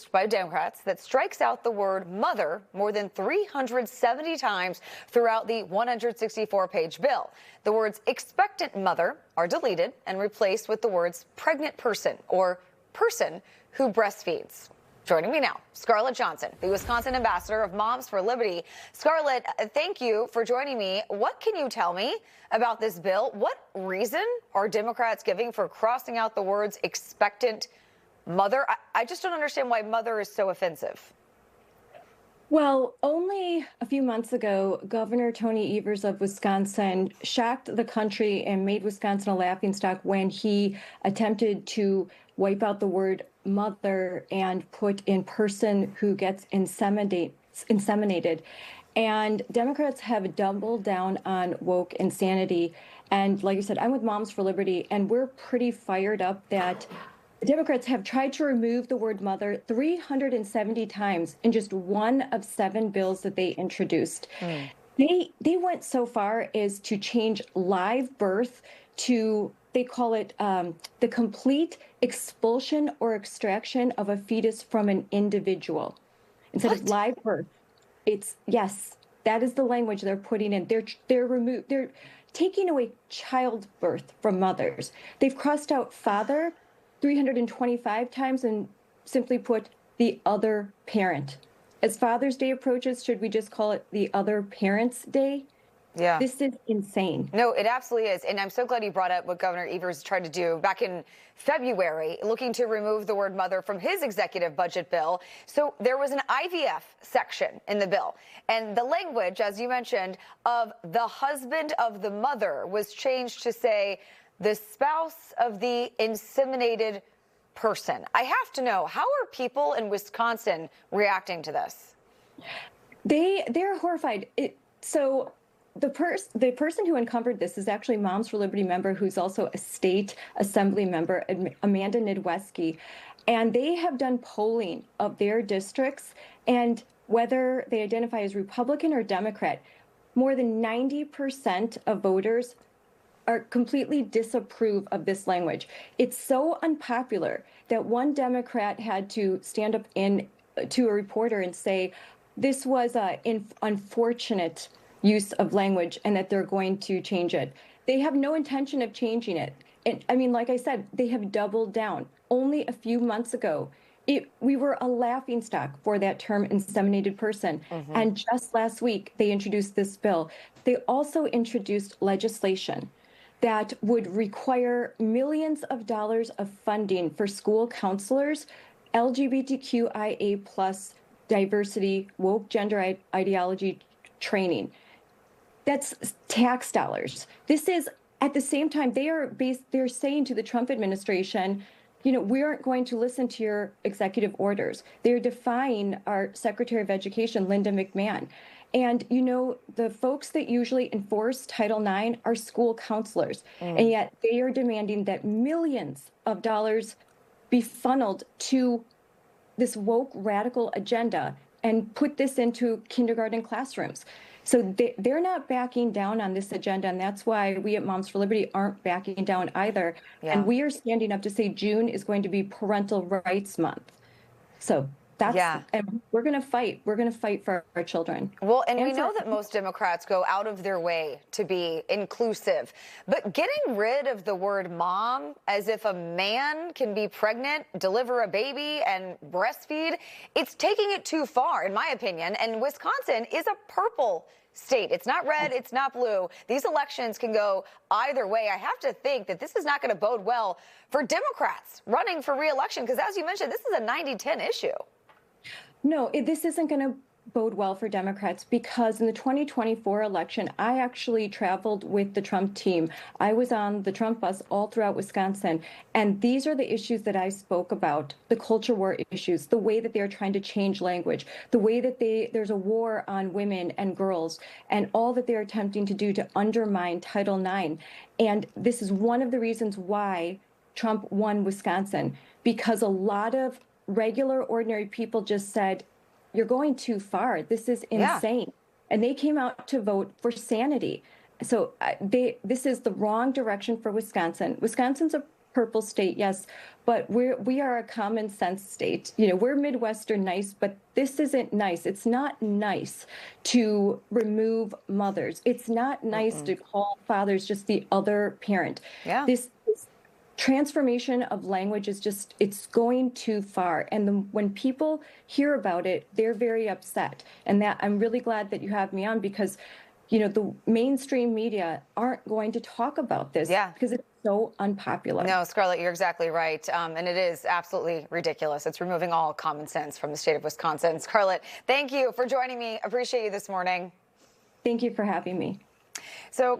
introduced by Democrats that strikes out the word mother more than 370 times throughout the 164-page bill. The words expectant mother are deleted and replaced with the words pregnant person or person who breastfeeds. Joining me now, Scarlett Johnson, the Wisconsin ambassador of Moms for Liberty. Scarlett, thank you for joining me. What can you tell me about this bill? What reason are Democrats giving for crossing out the words expectant mother? I just don't understand why mother is so offensive. Well, only a few months ago, Governor Tony Evers of Wisconsin shocked the country and made Wisconsin a laughingstock when he attempted to wipe out the word mother and put in person who gets inseminated. And Democrats have doubled down on woke insanity. And like I said, I'm with Moms for Liberty, and we're pretty fired up that Democrats have tried to remove the word mother 370 times in just one of 7 bills that they introduced. They went so far as to change live birth to, they call it the complete expulsion or extraction of a fetus from an individual. Instead of live birth, it's, yes, that is the language they're putting in. They're taking away childbirth from mothers. They've crossed out father 325 times and simply put the other parent. As Father's Day approaches, should we just call it the other parents' day? Yeah. This is insane. No, it absolutely is. And I'm so glad you brought up what Governor Evers tried to do back in February, looking to remove the word mother from his executive budget bill. So there was an IVF section in the bill. And the language, as you mentioned, of the husband of the mother was changed to say the spouse of the inseminated person. I have to know, how are people in Wisconsin reacting to this? They're horrified. So the person who uncovered this is actually Moms for Liberty member who's also a state assembly member, Amanda Nidweski. And they have done polling of their districts, and whether they identify as Republican or Democrat, more than 90% of voters are completely disapprove of this language. It's so unpopular that one Democrat had to stand up to a reporter and say this was an unfortunate use of language and that they're going to change it. They have no intention of changing it. And I mean, like I said, they have doubled down. Only a few months ago, we were a laughingstock for that term inseminated person. And just last week, they introduced this bill. They also introduced legislation that would require millions of dollars of funding for school counselors, LGBTQIA plus diversity, woke gender ideology training. That's tax dollars. This is, at the same time, they're saying to the Trump administration, you know, we aren't going to listen to your executive orders. They're defying our Secretary of Education, Linda McMahon. And, you know, the folks that usually enforce Title IX are school counselors. And yet they are demanding that millions of dollars be funneled to this woke radical agenda and put this into kindergarten classrooms. So they're not backing down on this agenda. And that's why we at Moms for Liberty aren't backing down either. And we are standing up to say June is going to be Parental Rights Month. So and we're going to fight. We're going to fight for our children. Well, and we know that most Democrats go out of their way to be inclusive. But getting rid of the word mom, as if a man can be pregnant, deliver a baby, and breastfeed, it's taking it too far, in my opinion. And Wisconsin is a purple state. It's not red. It's not blue. These elections can go either way. I have to think that this is not going to bode well for Democrats running for re-election, because as you mentioned, this is a 90-10 issue. No, this isn't going to bode well for Democrats, because in the 2024 election, I actually traveled with the Trump team. I was on the Trump bus all throughout Wisconsin, and these are the issues that I spoke about, the culture war issues, the way that they're trying to change language, the way that there's a war on women and girls, and all that they're attempting to do to undermine Title IX. And this is one of the reasons why Trump won Wisconsin, because a lot of regular, ordinary people just said, you're going too far. This is insane. And they came out to vote for sanity. So this is the wrong direction for Wisconsin. Wisconsin's a purple state, yes, but we are a common sense state. You know, we're Midwestern nice, but this isn't nice. It's not nice to remove mothers. It's not nice to call fathers just the other parent. Yeah. This transformation of language is just, it's going too far. And when people hear about it, they're very upset. And that I'm really glad that you have me on, because you know, the mainstream media aren't going to talk about this because it's so unpopular. No, Scarlett, you're exactly right. And it is absolutely ridiculous. It's removing all common sense from the state of Wisconsin. Scarlett, thank you for joining me. Appreciate you this morning. Thank you for having me. So